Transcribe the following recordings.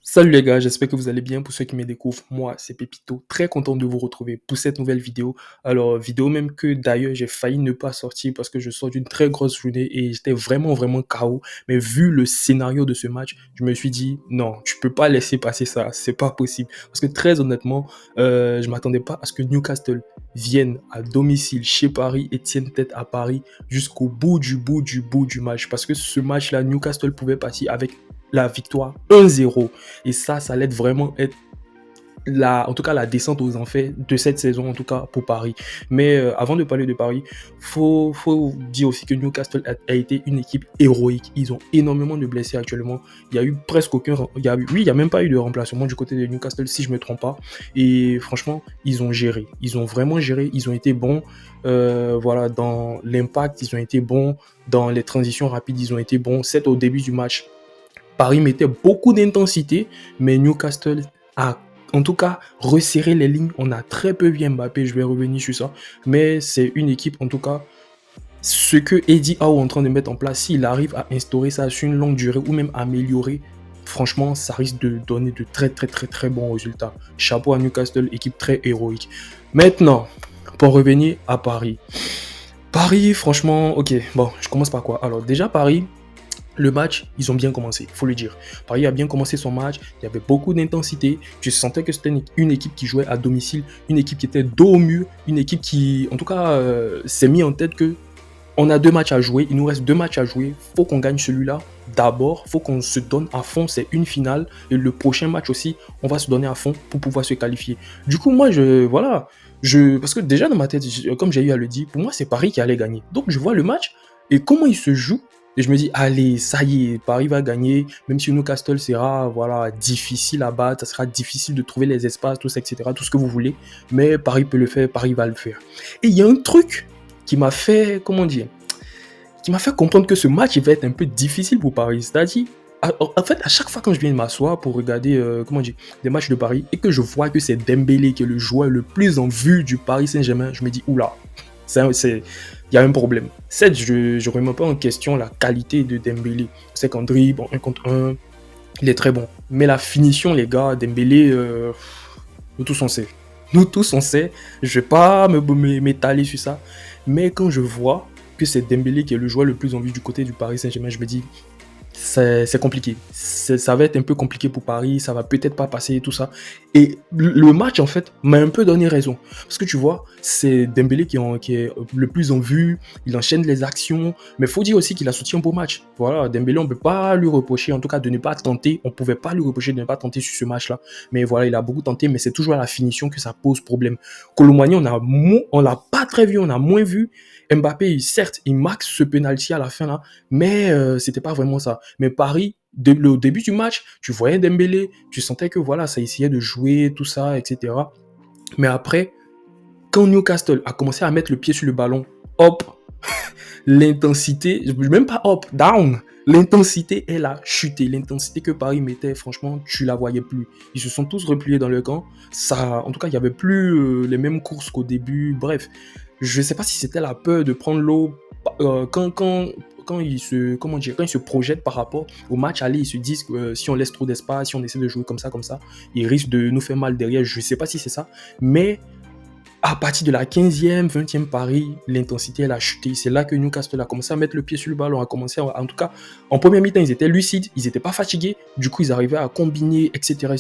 Salut les gars, j'espère que vous allez bien. Pour ceux qui me découvrent, moi c'est Pépito, très content de vous retrouver pour cette nouvelle vidéo. Alors, vidéo même que d'ailleurs j'ai failli ne pas sortir parce que je sors d'une très grosse journée et j'étais vraiment KO. Mais vu le scénario de ce match, je me suis dit non, tu peux pas laisser passer ça, c'est pas possible. Parce que très honnêtement, je m'attendais pas à ce que Newcastle vienne à domicile chez Paris et tienne tête à Paris jusqu'au bout du match. Parce que ce match-là, Newcastle pouvait partir avec la victoire 1-0. Et ça l'aide vraiment à être en tout cas la descente aux enfers de cette saison, en tout cas pour Paris. Mais avant de parler de Paris, faut dire aussi que Newcastle a été une équipe héroïque. Ils ont énormément de blessés actuellement. Il y a eu presque aucun, il y a même pas eu de remplacement du côté de Newcastle si je me trompe pas. Et franchement, ils ont géré. Ils ont vraiment géré. Ils ont été bons. Voilà, dans l'impact, ils ont été bons. Dans les transitions rapides, ils ont été bons. C'est au début du match. Paris mettait beaucoup d'intensité, mais Newcastle a en tout cas resserré les lignes. On a très peu vu Mbappé, je vais revenir sur ça. Mais c'est une équipe, en tout cas, ce que Eddie Howe est en train de mettre en place, s'il arrive à instaurer ça sur une longue durée ou même améliorer, franchement, ça risque de donner de très bons résultats. Chapeau à Newcastle, équipe très héroïque. Maintenant, pour revenir à Paris. Paris, franchement, ok, bon, je commence par quoi? Alors déjà, Paris, le match, ils ont bien commencé, il faut le dire. Paris a bien commencé son match, il y avait beaucoup d'intensité. Je sentais que c'était une équipe qui jouait à domicile, une équipe qui était dos au mur, une équipe qui, en tout cas, s'est mis en tête que on a 2 matchs à jouer, il nous reste 2 matchs à jouer, faut qu'on gagne celui-là d'abord, faut qu'on se donne à fond, c'est une finale, et le prochain match aussi, on va se donner à fond pour pouvoir se qualifier. Du coup, moi, parce que déjà dans ma tête, comme j'ai eu à le dire, pour moi, c'est Paris qui allait gagner. Donc, je vois le match, et comment il se joue, et je me dis, allez, ça y est, Paris va gagner, même si Newcastle sera, voilà, difficile à battre, ça sera difficile de trouver les espaces, tout ça, etc., tout ce que vous voulez, mais Paris peut le faire, Paris va le faire. Et il y a un truc qui m'a fait, comment dire, qui m'a fait comprendre que ce match il va être un peu difficile pour Paris. C'est-à-dire, en fait, à chaque fois quand je viens de m'asseoir pour regarder comment dire, des matchs de Paris et que je vois que c'est Dembélé qui est le joueur le plus en vue du Paris Saint-Germain, je me dis, oula, il y a un problème. Certes, je ne remets pas en question la qualité de Dembélé. C'est qu'en dribble, en 1 contre 1, il est très bon. Mais la finition, les gars, Dembélé, nous tous on sait. Nous tous on sait. Je ne vais pas m'étaler sur ça. Mais quand je vois que c'est Dembélé qui est le joueur le plus en vue du côté du Paris Saint-Germain, je me dis, c'est compliqué. Ça va être un peu compliqué pour Paris, ça va peut-être pas passer, tout ça. Et le match, en fait, m'a un peu donné raison. Parce que tu vois, c'est Dembélé qui est le plus en vue, il enchaîne les actions, mais il faut dire aussi qu'il a sorti un beau match. Voilà, Dembélé, on ne peut pas lui reprocher, en tout cas, de ne pas tenter. On ne pouvait pas lui reprocher de ne pas tenter sur ce match-là. Mais voilà, il a beaucoup tenté, mais c'est toujours à la finition que ça pose problème. Colomani, on l'a pas très vu, on a moins vu. Mbappé, certes, il marque ce penalty à la fin là, mais c'était pas vraiment ça. Mais Paris, au début du match, tu voyais Dembélé, tu sentais que voilà, ça essayait de jouer, tout ça, etc. Mais après, quand Newcastle a commencé à mettre le pied sur le ballon, hop, l'intensité, même pas hop, down, l'intensité, elle a chuté. L'intensité que Paris mettait, franchement, tu la voyais plus. Ils se sont tous repliés dans le camp. Ça, en tout cas, il y avait plus les mêmes courses qu'au début. Bref, je sais pas si c'était la peur de prendre l'eau quand quand ils se projettent par rapport au match aller, ils se disent que si on laisse trop d'espace, si on essaie de jouer comme ça, ils risquent de nous faire mal derrière. Je sais pas si c'est ça, mais à partir de la 15e, 20e Paris, l'intensité elle a chuté. C'est là que Newcastle a commencé à mettre le pied sur le ballon, en tout cas, en première mi-temps, ils étaient lucides, ils n'étaient pas fatigués. Du coup, ils arrivaient à combiner, etc.,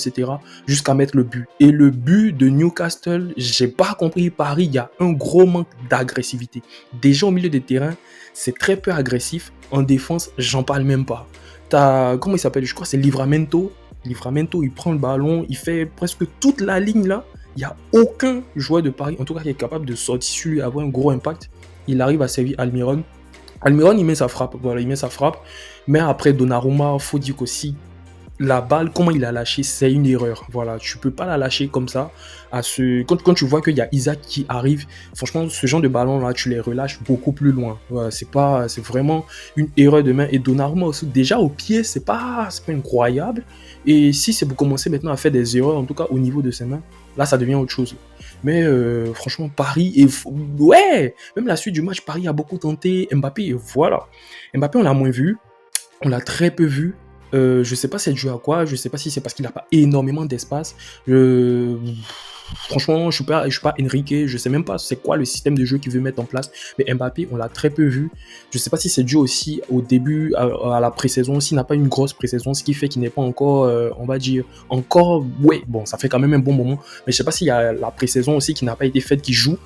jusqu'à mettre le but. Et le but de Newcastle, j'ai pas compris. Paris, il y a un gros manque d'agressivité. Déjà au milieu des terrains, c'est très peu agressif. En défense, j'en parle même pas. Comment il s'appelle? Je crois que c'est Livramento. Livramento, il prend le ballon, il fait presque toute la ligne là. Il n'y a aucun joueur de Paris, en tout cas, qui est capable de sortir sur lui, avoir un gros impact. Il arrive à servir Almiron. Almiron, il met sa frappe. Voilà, il met sa frappe. Mais après, Donnarumma, il faut dire qu'aussi, la balle, comment il a lâché, c'est une erreur. Voilà, tu peux pas la lâcher comme ça. Quand tu vois qu'il y a Isaac qui arrive, franchement, ce genre de ballon-là, tu les relâches beaucoup plus loin. Voilà, c'est vraiment une erreur de main. Et Donnarumma aussi, déjà au pied, c'est pas incroyable. Et si c'est pour commencer maintenant à faire des erreurs, en tout cas au niveau de ses mains, là, ça devient autre chose. Mais franchement, Paris, ouais, même la suite du match, Paris a beaucoup tenté. Mbappé, voilà. Mbappé, on l'a moins vu. On l'a très peu vu. Je sais pas c'est dû à quoi, je sais pas si c'est parce qu'il a pas énormément d'espace. Je Franchement, je suis pas Enrique, je sais même pas c'est quoi le système de jeu qu'il veut mettre en place. Mais Mbappé, on l'a très peu vu. Je sais pas si c'est dû aussi au début, à la pré-saison, s'il n'a pas une grosse pré-saison, ce qui fait qu'il n'est pas encore, on va dire, encore, ouais, bon, ça fait quand même un bon moment. Mais je sais pas s'il y a la pré-saison aussi qui n'a pas été faite, qui joue.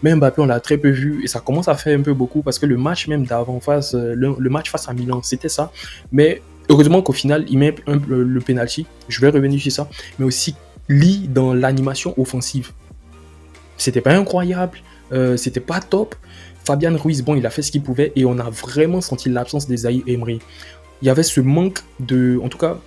Mais Mbappé, on l'a très peu vu et ça commence à faire un peu beaucoup parce que le match même d'avant face, le match face à Milan, c'était ça. Mais heureusement qu'au final, il met le penalty. Je vais revenir sur ça. Mais aussi, Lee dans l'animation offensive. C'était pas incroyable. C'était pas top. Fabian Ruiz, bon, il a fait ce qu'il pouvait et on a vraiment senti l'absence des Zaïre Emery. Il y avait ce manque de, en tout cas,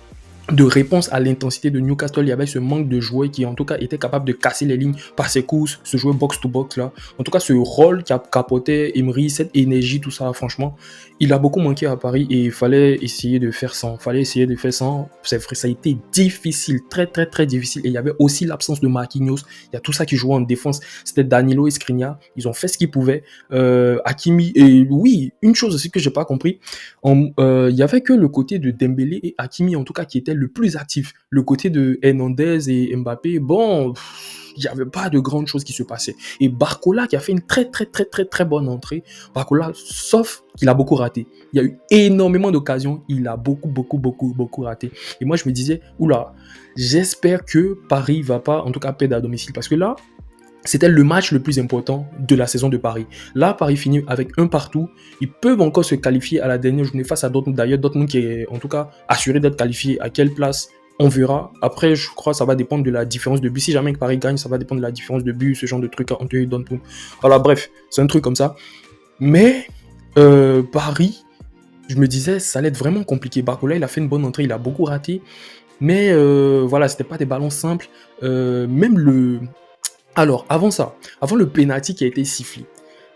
de réponse à l'intensité de Newcastle. Il y avait ce manque de joueurs qui, en tout cas, étaient capables de casser les lignes par ses courses, ce joueur box-to-box là. En tout cas, ce rôle qui a capoté Emery, cette énergie, tout ça, franchement, il a beaucoup manqué à Paris et il fallait essayer de faire sans. Il fallait essayer de faire sans. C'est vrai, ça a été difficile, très, très, très difficile. Et il y avait aussi l'absence de Marquinhos. Il y a tout ça qui jouait en défense. C'était Danilo et Skriniar. Ils ont fait ce qu'ils pouvaient. Hakimi, et oui, une chose aussi que j'ai pas compris, il y avait que le côté de Dembélé et Hakimi, en tout cas, qui était le plus actif. Le côté de Hernandez et Mbappé, bon, il n'y avait pas de grandes choses qui se passaient. Et Barcola, qui a fait une très, très, très, très, très bonne entrée. Barcola, sauf qu'il a beaucoup raté. Il y a eu énormément d'occasions. Il a beaucoup, beaucoup, beaucoup, beaucoup raté. Et moi, je me disais, oula, j'espère que Paris va pas, en tout cas, perdre à domicile. Parce que là, c'était le match le plus important de la saison de Paris. Là, Paris finit avec un partout. Ils peuvent encore se qualifier à la dernière journée face à Dortmund. D'ailleurs, Dortmund qui est en tout cas assuré d'être qualifié. À quelle place on verra. Après, je crois que ça va dépendre de la différence de but. Si jamais que Paris gagne, ça va dépendre de la différence de but, ce genre de truc entre eux et Dortmund. Voilà, bref, c'est un truc comme ça. Mais Paris, je me disais, ça allait être vraiment compliqué. Barcola, il a fait une bonne entrée, il a beaucoup raté. Mais voilà, c'était pas des ballons simples. Même le alors, avant ça, avant le penalty qui a été sifflé,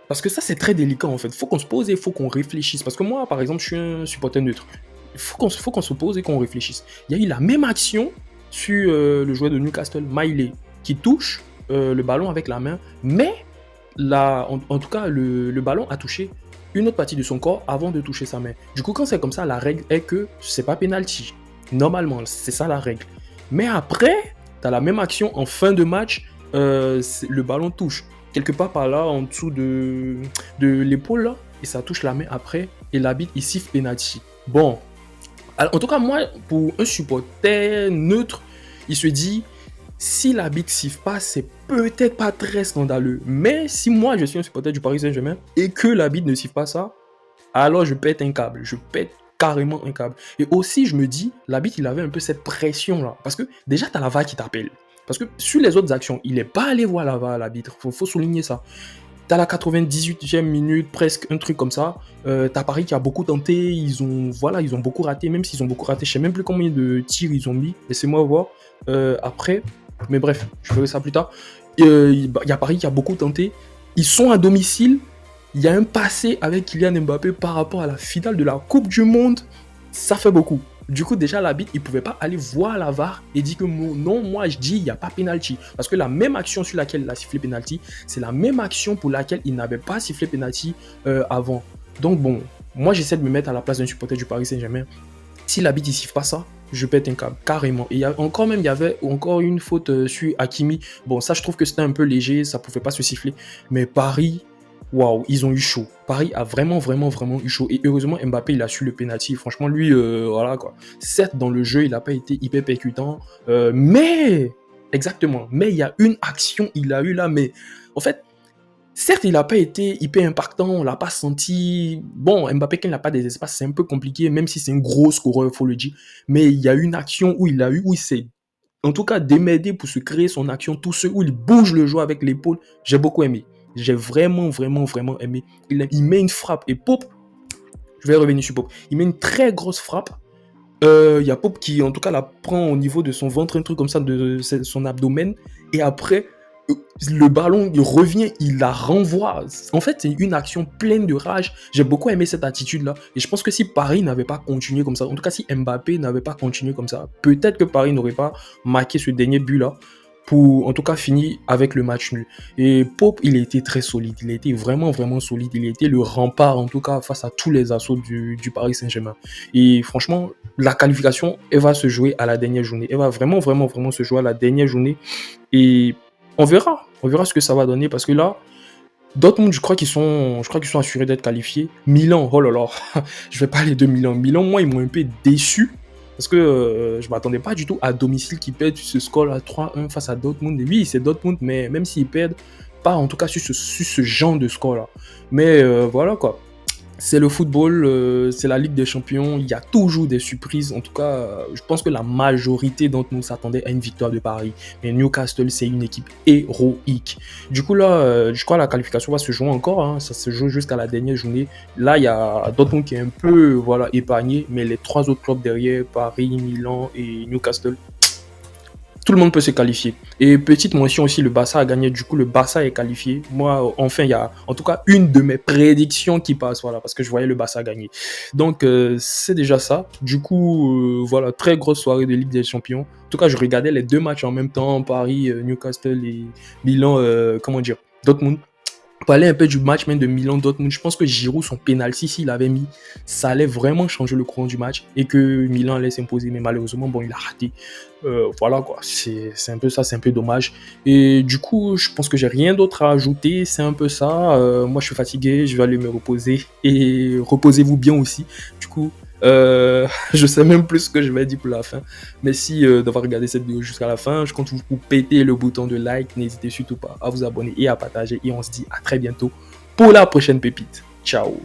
parce que ça c'est très délicat en fait, il faut qu'on se pose et il faut qu'on réfléchisse. Parce que moi, par exemple, je suis un supporter neutre. Il faut qu'on se pose et qu'on réfléchisse. Il y a eu la même action sur le joueur de Newcastle, Miley, qui touche le ballon avec la main, mais en tout cas, le ballon a touché une autre partie de son corps avant de toucher sa main. Du coup, quand c'est comme ça, la règle est que c'est pas penalty. Normalement, c'est ça la règle. Mais après, tu as la même action en fin de match, le ballon touche quelque part par là, en dessous de l'épaule, là, et ça touche la main après, et l'arbitre, il siffle penalty. Bon, alors, en tout cas, moi, pour un supporter neutre, il se dit, si l'arbitre siffle pas, c'est peut-être pas très scandaleux. Mais si moi, je suis un supporter du Paris Saint-Germain, et que l'arbitre ne siffle pas ça, alors je pète un câble. Je pète carrément un câble. Et aussi, je me dis, l'arbitre, il avait un peu cette pression-là. Parce que déjà, tu as la VAR qui t'appelle. Parce que sur les autres actions, il n'est pas allé voir la VAR, l'arbitre. Faut souligner ça. T'as la 98e minute, presque un truc comme ça. T'as Paris qui a beaucoup tenté. Ils ont beaucoup raté. Même s'ils ont beaucoup raté, je sais même plus combien de tirs ils ont mis. Laissez-moi voir après. Mais bref, je ferai ça plus tard. Il y a Paris qui a beaucoup tenté. Ils sont à domicile. Il y a un passé avec Kylian Mbappé par rapport à la finale de la Coupe du Monde. Ça fait beaucoup. Du coup, déjà, l'arbitre, il ne pouvait pas aller voir la VAR et dire que non, moi, je dis, il n'y a pas penalty. Parce que la même action sur laquelle il a sifflé penalty, c'est la même action pour laquelle il n'avait pas sifflé penalty avant. Donc, bon, moi, j'essaie de me mettre à la place d'un supporter du Paris Saint-Germain. Si l'arbitre ne siffle pas ça, je pète un câble, carrément. Et il y avait encore une faute sur Hakimi. Bon, ça, je trouve que c'était un peu léger, ça ne pouvait pas se siffler. Mais Paris, waouh, ils ont eu chaud. Paris a vraiment, vraiment, vraiment eu chaud. Et heureusement, Mbappé, il a su le penalty. Franchement, lui, voilà quoi. Certes, dans le jeu, il n'a pas été hyper percutant. Mais, exactement. Mais il y a une action, il a eu là. Mais en fait, certes, il n'a pas été hyper impactant. On ne l'a pas senti. Bon, Mbappé, quand il n'a pas des espaces, c'est un peu compliqué. Même si c'est un gros scoreur, il faut le dire. Mais il y a une action où il s'est en tout cas démerdé pour se créer son action. Tout ce où il bouge le joueur avec l'épaule. J'ai beaucoup aimé. J'ai vraiment, vraiment, vraiment aimé. Il met une frappe et Pop, je vais revenir sur Pop, il met une très grosse frappe. Il y a Pop qui, en tout cas, la prend au niveau de son ventre, un truc comme ça, de son abdomen. Et après, le ballon, il revient, il la renvoie. En fait, c'est une action pleine de rage. J'ai beaucoup aimé cette attitude-là. Et je pense que si Paris n'avait pas continué comme ça, en tout cas, si Mbappé n'avait pas continué comme ça, peut-être que Paris n'aurait pas marqué ce dernier but-là. pour en tout cas finir avec le match nul. Et Pope, il a été très solide, il a été vraiment, vraiment solide, il a été le rempart en tout cas face à tous les assauts du Paris Saint-Germain. Et franchement, la qualification, elle va se jouer à la dernière journée, elle va vraiment, vraiment, vraiment se jouer à la dernière journée. Et on verra ce que ça va donner parce que là, Dortmund, je crois qu'ils sont assurés d'être qualifiés. Milan, oh là là, je vais parler de Milan. Milan, moi, ils m'ont un peu déçu parce que je m'attendais pas du tout à domicile qu'ils perdent ce score à 3-1 face à Dortmund. Et oui, c'est Dortmund, mais même s'ils perdent, pas en tout cas sur ce genre de score-là. Mais voilà quoi. C'est le football, c'est la Ligue des Champions, il y a toujours des surprises. En tout cas, je pense que la majorité d'entre nous s'attendait à une victoire de Paris. Mais Newcastle, c'est une équipe héroïque. Du coup, là, je crois que la qualification va se jouer encore, hein. Ça se joue jusqu'à la dernière journée. Là, il y a Dortmund qui est un peu voilà, épargné, mais les trois autres clubs derrière, Paris, Milan et Newcastle, tout le monde peut se qualifier. Et petite mention aussi, le Barça a gagné. Du coup, le Barça est qualifié. Moi, enfin, il y a en tout cas une de mes prédictions qui passe, voilà, parce que je voyais le Barça gagner. Donc, c'est déjà ça. Du coup, voilà, très grosse soirée de Ligue des Champions. En tout cas, je regardais les deux matchs en même temps, Paris, Newcastle et Milan, comment dire, Dortmund. Pour parler un peu du match même de Milan-Dortmund, je pense que Giroud, son penalty, s'il avait mis, ça allait vraiment changer le courant du match et que Milan allait s'imposer. Mais malheureusement, bon, il a raté. Voilà quoi, c'est un peu ça, c'est un peu dommage. Et du coup, je pense que j'ai rien d'autre à ajouter, c'est un peu ça. Moi, je suis fatigué, je vais aller me reposer et reposez-vous bien aussi. Du coup, je sais même plus ce que je vais dire pour la fin. Merci d'avoir regardé cette vidéo jusqu'à la fin. Je compte vous péter le bouton de like. N'hésitez surtout pas à vous abonner et à partager. Et on se dit à très bientôt pour la prochaine pépite. Ciao.